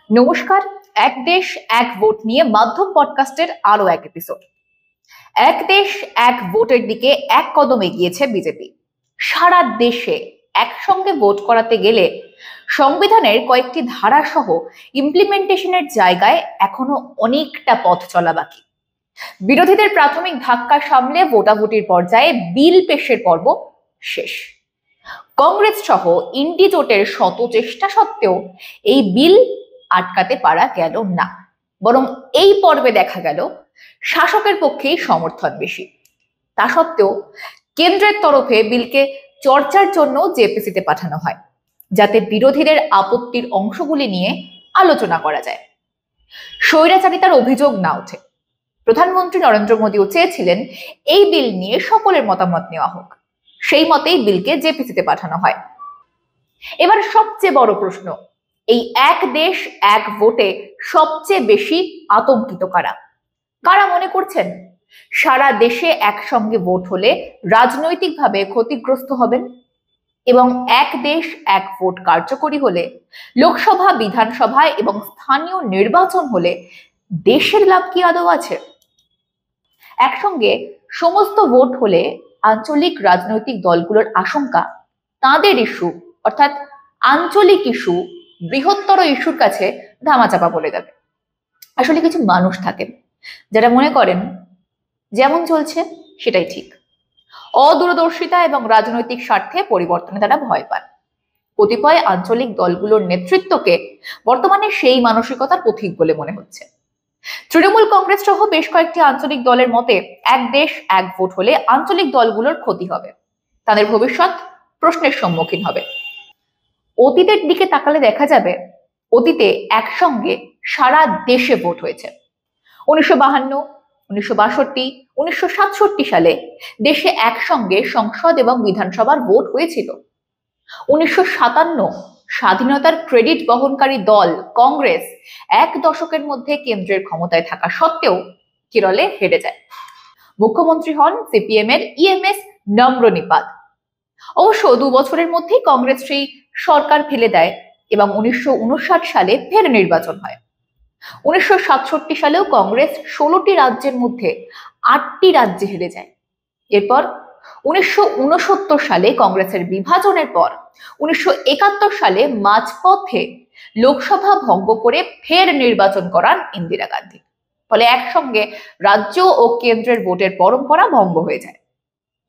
নমস্কার, এক দেশ এক ভোট নিয়ে মাধ্যম পডকাস্টের আরো এক এপিসোড। এক দেশ এক ভোটের দিকে এক কদম এগিয়েছে বিজেপি। সারা দেশে একসঙ্গে ভোট করাতে গেলে সংবিধানের কয়েকটি ধারা সহ ইমপ্লিমেন্টেশনের জায়গায় এখনো অনেকটা পথ চলা বাকি। বিরোধীদের প্রাথমিক ধাক্কা সামলে ভোটাভুটির পর্যায়ে বিল পেশের পর্ব শেষ। কংগ্রেস সহ ইন্ডি জোটের শত চেষ্টা সত্ত্বেও এই বিল আটকাতে পারা গেল না, বরং এই পর্বে দেখা গেল শাসকের পক্ষেই সমর্থন বেশি। তা সত্ত্বেও কেন্দ্রের তরফে বিলকে চর্চার জন্য জেপিসিতে পাঠানো হয়, যাতে বিরোধীদের আপত্তির অংশগুলি নিয়ে আলোচনা করা যায়, স্বৈরাচারিতার অভিযোগ না ওঠে। প্রধানমন্ত্রী নরেন্দ্র মোদীও চেয়েছিলেন এই বিল নিয়ে সকলের মতামত নেওয়া হোক, সেই মতেই বিলকে জেপিসিতে পাঠানো হয়। এবার সবচেয়ে বড় প্রশ্ন, এই এক দেশ এক ভোটে সবচেয়ে বেশি আতঙ্কিত কারা? কারা মনে করছেন সারা দেশে একসঙ্গে ভোট হলে রাজনৈতিকভাবে ক্ষতিগ্রস্ত হবেন এবং এক দেশ এক ভোট কার্যকরী হলে লোকসভা, বিধানসভায় এবং স্থানীয় নির্বাচন হলে দেশের লাভ কি আদৌ আছে? একসঙ্গে সমস্ত ভোট হলে আঞ্চলিক রাজনৈতিক দলগুলোর আশঙ্কা তাদের ইস্যু অর্থাৎ আঞ্চলিক ইস্যু বৃহত্তর ইস্যুর কাছে ধামাচাপা পড়ে যাবে। আসলে কিছু মানুষ থাকেন যারা মনে করেন যেমন চলছে সেটাই ঠিক। অদূরদর্শিতা এবং রাজনৈতিক স্বার্থে পরিবর্তনে তারা ভয় পান। কতিপয় আঞ্চলিক দলগুলোর নেতৃত্বকে বর্তমানে সেই মানসিকতার পথিক বলে মনে হচ্ছে। তৃণমূল কংগ্রেস সহ বেশ কয়েকটি আঞ্চলিক দলের মতে এক দেশ এক ভোট হলে আঞ্চলিক দলগুলোর ক্ষতি হবে, তাদের ভবিষ্যৎ প্রশ্নের সম্মুখীন হবে। অতীতের দিকে তাকালে দেখা যাবে অতীতে একসঙ্গে সারা দেশে ভোট হয়েছে। 1952, 1962, 1967 সালে দেশে একসঙ্গে সংসদ এবং বিধানসভার ভোট হয়েছিল। 1957 স্বাধীনতার ক্রেডিট বহনকারী দল কংগ্রেস এক দশকের মধ্যে কেন্দ্রের ক্ষমতায় থাকা সত্ত্বেও কেরলে হেরে যায়। মুখ্যমন্ত্রী হন সিপিএম এর ইএমএস নম্রনিপাত। অবশ্য 2 বছরের মধ্যেই কংগ্রেস সেই সরকার ফেলে দেয় এবং 1959 সালে ফের নির্বাচন হয়। 1967 সালেও কংগ্রেস 16টি রাজ্যের মধ্যে 8টি রাজ্যে হেরে যায়। এরপর 1969 সালে কংগ্রেসের বিভাজনের পর 1971 সালে মাঝপথে লোকসভা ভঙ্গ করে ফের নির্বাচন করান ইন্দিরা গান্ধী। ফলে একসঙ্গে রাজ্য ও কেন্দ্রের ভোটের পরম্পরা ভঙ্গ হয়ে যায়।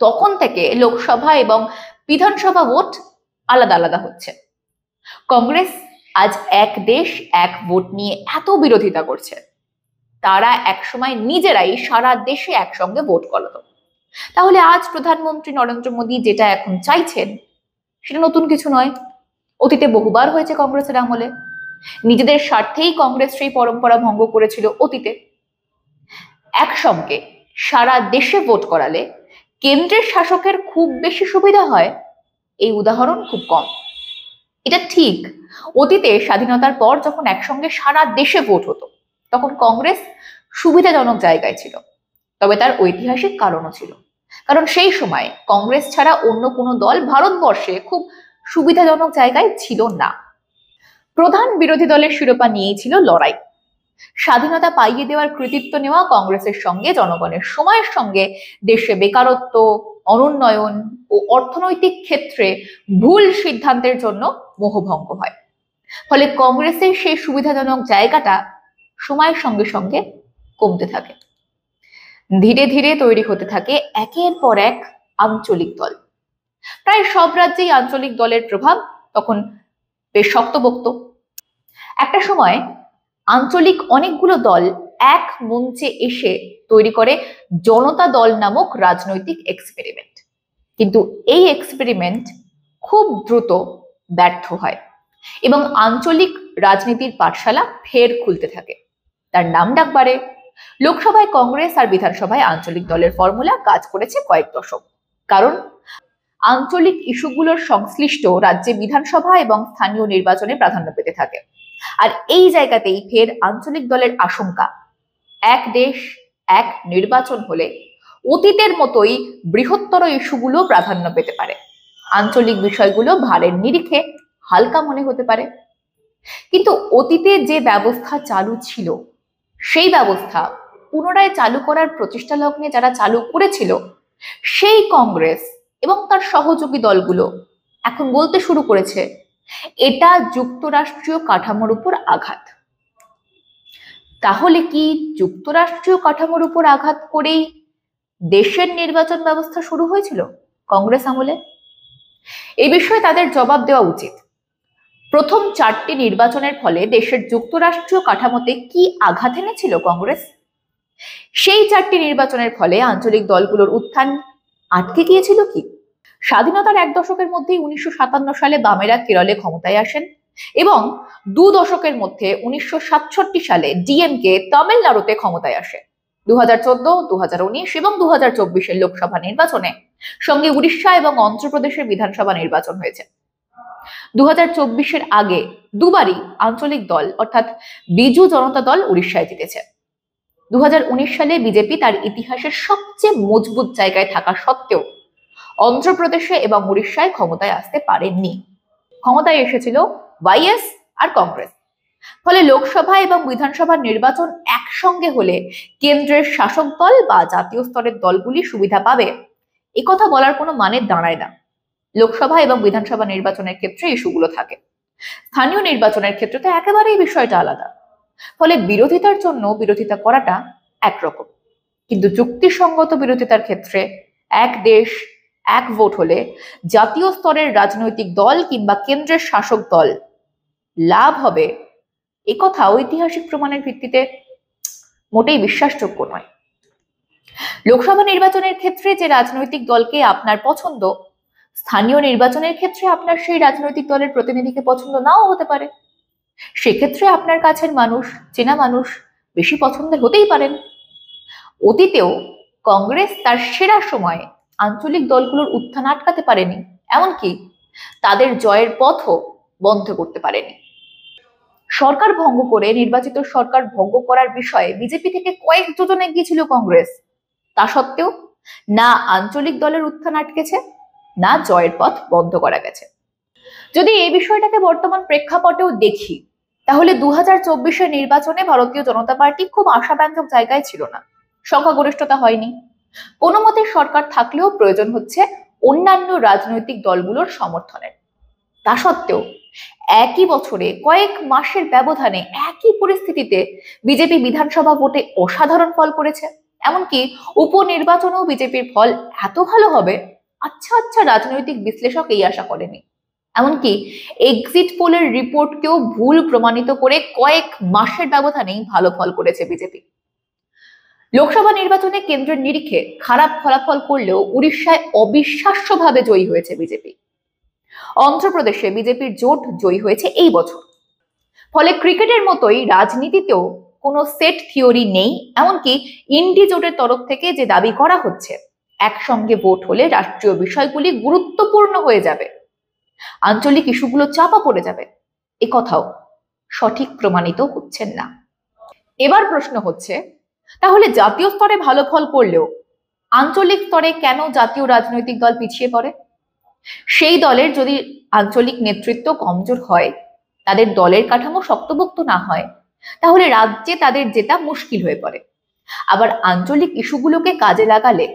তখন থেকে লোকসভা এবং বিধানসভা ভোট আলাদা আলাদা হচ্ছে। কংগ্রেস আজ এক দেশ এক ভোট নিয়ে এত বিরোধিতা করছে, তারা একসময় নিজেরাই সারা দেশে একসঙ্গে ভোট করাতো। তাহলে আজ প্রধানমন্ত্রী নরেন্দ্র মোদী যেটা এখন চাইছেন সেটা নতুন কিছু নয়, অতীতে বহুবার হয়েছে কংগ্রেসের আমলে। নিজেদের স্বার্থেই কংগ্রেস সেই পরম্পরা ভঙ্গ করেছিল অতীতে। একসঙ্গে সারা দেশে ভোট করালে কেন্দ্রের শাসকের খুব বেশি সুবিধা হয়, এই উদাহরণ খুব কম। এটা ঠিক, অতীতে স্বাধীনতার পর যখন একসঙ্গে সারা দেশে ভোট হতো তখন কংগ্রেস সুবিধাজনক জায়গায় ছিল, তবে তার ঐতিহাসিক কারণও ছিল। কারণ সেই সময় কংগ্রেস ছাড়া অন্য কোনো দল ভারতবর্ষে খুব সুবিধাজনক জায়গায় ছিল না। প্রধান বিরোধী দলের শিরোপা নিয়েই ছিল লড়াই। স্বাধীনতা পাইয়ে দেওয়ার কৃতিত্ব নেওয়া কংগ্রেসের সঙ্গে জনগণের সময়ের সঙ্গে দেশে বেকারত্ব, অনুন্নয়ন ও অর্থনৈতিক ক্ষেত্রে ভুল সিদ্ধান্তের জন্য মোহভঙ্গ হয়। ফলে কংগ্রেসের সেই সুবিধাজনক জায়গাটা সময়ের সঙ্গে সঙ্গে কমতে থাকে। ধীরে ধীরে তৈরি হতে থাকে একের পর এক আঞ্চলিক দল। প্রায় সব রাজ্যেই আঞ্চলিক দলের প্রভাব তখন বেশ শক্তপোক্ত। একটা সময় আঞ্চলিক অনেকগুলো দল এক মঞ্চে এসে তৈরি করে জনতা দল নামক রাজনৈতিক এক্সপেরিমেন্ট। কিন্তু এই এক্সপেরিমেন্ট খুব দ্রুত ব্যর্থ হয় এবং আঞ্চলিক রাজনীতির পাঠশালা ফের খুলতে থাকে। তার নাম ডাক বাড়ে। লোকসভায় কংগ্রেস আর বিধানসভায় আঞ্চলিক দলের ফর্মুলা কাজ করেছে কয়েক দশক, কারণ আঞ্চলিক ইস্যুগুলোর সংশ্লিষ্ট রাজ্যে বিধানসভা এবং স্থানীয় নির্বাচনে প্রাধান্য পেতে থাকে। আর এই জায়গাতেই ফের আঞ্চলিক দলের আশঙ্কা, এক দেশ এক নির্বাচন হলে অতীতের মতোই বৃহত্তর ইস্যুগুলো প্রাধান্য পেতে পারে, আঞ্চলিক বিষয়গুলো ভারের নিরিখে হালকা মনে হতে পারে। কিন্তু অতীতে যে ব্যবস্থা চালু ছিল সেই ব্যবস্থা পুনরায় চালু করার প্রচেষ্টা লগ্নে যারা চালু করেছিল সেই কংগ্রেস এবং তার সহযোগী দলগুলো এখন বলতে শুরু করেছে এটা যুক্তরাষ্ট্রীয় কাঠামোর উপর আঘাত। তাহলে কি যুক্তরাষ্ট্রীয় কাঠামোর উপর আঘাত করেই দেশের নির্বাচন ব্যবস্থা শুরু হয়েছিল কংগ্রেস আমলে? এই বিষয়ে তাদের জবাব দেওয়া উচিত। প্রথম 4টি নির্বাচনের ফলে দেশের যুক্তরাষ্ট্রীয় কাঠামোতে কি আঘাত এনেছিল কংগ্রেস? সেই 4টি নির্বাচনের ফলে আঞ্চলিক দলগুলোর উত্থান আটকে গিয়েছিল কি? স্বাধীনতার 1 দশকের মধ্যেই 1957 সালে বামেরা কেরলে ক্ষমতায় আসেন এবং 2 দশকের মধ্যে 1967 সালে ডিএমকে তামিলনাড়ুতে ক্ষমতায় আসে। 2014, 2019 এবং 2024 লোকসভা নির্বাচনে সঙ্গে উড়িষ্যা এবং অন্ধ্রপ্রদেশের বিধানসভা নির্বাচন হয়েছে। 2024 আগে দুবারই আঞ্চলিক দল অর্থাৎ বিজু জনতা দল উড়িষ্যায় জিতেছে। 2019 সালে বিজেপি তার ইতিহাসের সবচেয়ে মজবুত জায়গায় থাকা সত্ত্বেও অন্ধ্রপ্রদেশে এবং উড়িষ্যায় ক্ষমতায় আসতে পারেননি। ক্ষমতায় এসেছিল ওয়াইএস আর কংগ্রেস। ফলে লোকসভা এবং বিধানসভা নির্বাচন একসঙ্গে হলে কেন্দ্রের শাসক দল বা জাতীয় স্তরের দলগুলি সুবিধা পাবে একথা বলার কোনো মানে দাঁড়ায় না। লোকসভা এবং বিধানসভা নির্বাচনের ক্ষেত্রে ইস্যুগুলো থাকে, স্থানীয় নির্বাচনের ক্ষেত্রে তো একেবারেই বিষয়টা আলাদা। ফলে বিরোধিতার জন্য বিরোধিতা করাটা একরকম, কিন্তু যুক্তিসঙ্গত বিরোধিতার ক্ষেত্রে এক দেশ এক ভোট হলে জাতীয় স্তরের রাজনৈতিক দল কিংবা কেন্দ্রের শাসক দল লাভ হবে একথা ঐতিহাসিক প্রমাণের ভিত্তিতে মোটেই বিশ্বাসযোগ্য নয়। লোকসভা নির্বাচনের ক্ষেত্রে যে রাজনৈতিক দলকে আপনার পছন্দ, স্থানীয় নির্বাচনের ক্ষেত্রে আপনার সেই রাজনৈতিক দলের প্রতিনিধিকে পছন্দ নাও হতে পারে। সেক্ষেত্রে আপনার কাছের মানুষ, চেনা মানুষ বেশি পছন্দের হতেই পারেন। অতীতেও কংগ্রেস তার সেরা সময়ে আঞ্চলিক দলগুলোর উত্থান আটকাতে পারেনি, এমনকি তাদের জয়ের পথও বন্ধ করতে পারেনি। সরকার ভঙ্গ করে নির্বাচিত সরকার ভঙ্গ করার বিষয়ে বিজেপি থেকে কয়েক যোজনায় গিয়েছিল কংগ্রেস। তা সত্ত্বেও না আঞ্চলিক দলের উত্থান আটকেছে, না জয়ের পথ বন্ধ করা গেছে। যদি এই বিষয়টাকে বর্তমান প্রেক্ষাপটেও দেখি, তাহলে 2024 নির্বাচনে ভারতীয় জনতা পার্টি খুব আশাব্যঞ্জক জায়গায় ছিল না, সংখ্যাগরিষ্ঠতা হয়নি। কোনো মতে সরকার থাকলেও প্রয়োজন হচ্ছে অন্যান্য রাজনৈতিক দলগুলোর সমর্থনের। তা সত্ত্বেও একই বছরে কয়েক মাসের ব্যবধানে একই পরিস্থিতিতে বিজেপি বিধানসভা ভোটে অসাধারণ ফল করেছে। এমনকি উপনির্বাচনেও বিজেপির ফল এত ভালো হবে আচ্ছা রাজনৈতিক বিশ্লেষক এই আশা করেনি। এমনকি এক্সিট পোলের রিপোর্টকেও ভুল প্রমাণিত করে কয়েক মাসের ব্যবধানেই ভালো ফল করেছে বিজেপি। লোকসভা নির্বাচনে কেন্দ্রের নিরিখে খারাপ ফলাফল করলেও উড়িষ্যায় অবিশ্বাস্যভাবে জয়ী হয়েছে বিজেপি। অন্ধ্রপ্রদেশে বিজেপির জোট জয়ী হয়েছে এই বছর। ফলে ক্রিকেটের মতোই রাজনীতিতেও কোনো সেট থিওরি নেই। এমনকি ইন্ডি জোটের তরফ থেকে যে দাবি করা হচ্ছে একসঙ্গে ভোট হলে রাষ্ট্রীয় বিষয়গুলি গুরুত্বপূর্ণ হয়ে যাবে, আঞ্চলিক ইস্যুগুলো চাপা পড়ে যাবে, এ কথাও সঠিক প্রমাণিত হচ্ছেন না। এবার প্রশ্ন হচ্ছে, তাহলে জাতীয় স্তরে ভালো ফল করলেও আঞ্চলিক স্তরে কেন জাতীয় রাজনৈতিক দল পিছিয়ে পড়ে? সেই দলের যদি আঞ্চলিক নেতৃত্ব কমজোর হয়, তাদের দলের কাঠামো শক্তপোক্ত না হয়, তাহলে রাজ্যে তাদের জেতা মুশকিল হয়ে পড়ে। আবার আঞ্চলিক ইস্যুগুলোকে কাজে লাগালে,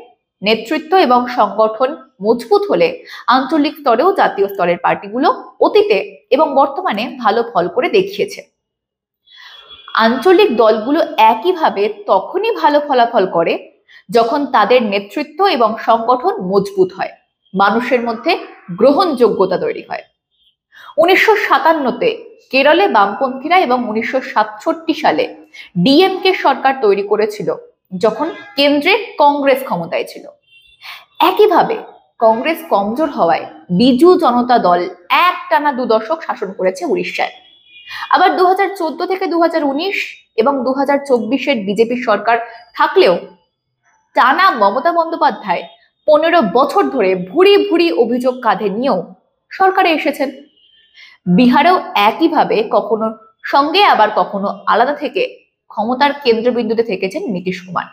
নেতৃত্ব এবং সংগঠন মজবুত হলে আঞ্চলিক স্তরেও জাতীয় স্তরের পার্টিগুলো অতীতে এবং বর্তমানে ভালো ফল করে দেখিয়েছে। আঞ্চলিক দলগুলো একইভাবে তখনই ভালো ফলাফল করে যখন তাদের নেতৃত্ব এবং সংগঠন মজবুত হয়, মানুষের মধ্যে গ্রহণযোগ্যতা তৈরি হয়। 1957-তে কেরলে বামপন্থীরা এবং 1967 সালে ডিএমকে সরকার তৈরি করেছিল যখন কেন্দ্রে কংগ্রেস ক্ষমতায় ছিল। একইভাবে কংগ্রেস কমজোর হওয়ায় বিজু জনতা দল একটানা 2 দশক শাসন করেছে উড়িষ্যায়। আবার 2014 থেকে 2019 এবং 2024-এর বিজেপি সরকার থাকলেও টানা মমতা বন্দ্যোপাধ্যায় 15 বছর ধরে ভুরি ভুরি অভিযোগ কাঁধে নিয়েও সরকারে এসেছেন। বিহারেও একইভাবে কখনো সঙ্গে আবার কখনো আলাদা থেকে ক্ষমতার কেন্দ্রবিন্দুতে থেকেছেন নীতিশ কুমার।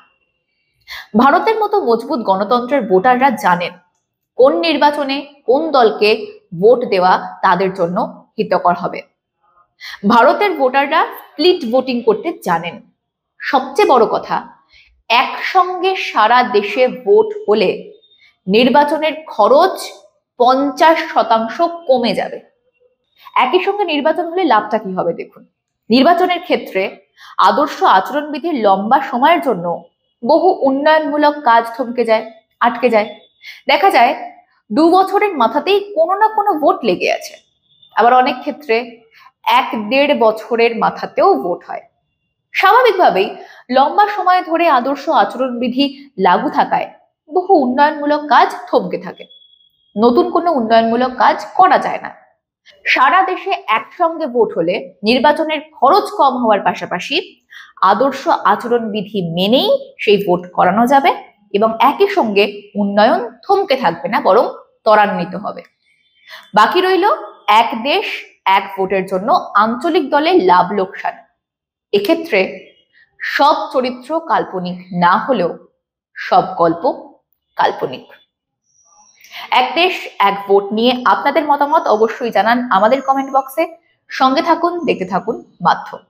ভারতের মতো মজবুত গণতন্ত্রের ভোটাররা জানেন কোন নির্বাচনে কোন দলকে ভোট দেওয়া তাদের জন্য হিতকর হবে। ভারতের ভোটাররা স্প্লিট ভোটিং করতে জানেন। সবচেয়ে বড় কথা, একসঙ্গে সারা দেশে ভোট হলে নির্বাচনের খরচ 50% কমে যাবে। একই সঙ্গে নির্বাচন হলে লাভটা কি হবে দেখুন। নির্বাচনের ক্ষেত্রে আদর্শ আচরণবিধির লম্বা সময়ের জন্য বহু উন্নয়নমূলক কাজ থমকে যায়, আটকে যায়। দেখা যায় 2 বছরের মাথাতেই কোনো না কোনো ভোট লেগে আছে। আবার অনেক ক্ষেত্রে 1-1.5 বছরের মাথাতেও ভোট হয়। স্বাভাবিকভাবেই লম্বা সময় ধরে আদর্শ আচরণবিধি লাগু থাকায় বহু উন্নয়নমূলক কাজ থমকে থাকে। নতুন কোনো উন্নয়নমূলক কাজ করা যায় না। সারা দেশে একসঙ্গে ভোট হলে নির্বাচনের খরচ কম হওয়ার পাশাপাশি আদর্শ আচরণবিধি মেনেই সেই ভোট করানো যাবে এবং একই সঙ্গে উন্নয়ন থমকে থাকবে না, বরং ত্বরান্বিত হবে। বাকি রইল এক দেশ এক ভোটের জন্য আঞ্চলিক দলের লাভ লোকসান। এক্ষেত্রে সব চরিত্র কাল্পনিক না হলেও সব গল্প কাল্পনিক। এক দেশ এক ভোট নিয়ে আপনাদের মতামত অবশ্যই জানান আমাদের কমেন্ট বক্সে। সঙ্গে থাকুন, দেখতে থাকুন মাধ্যম।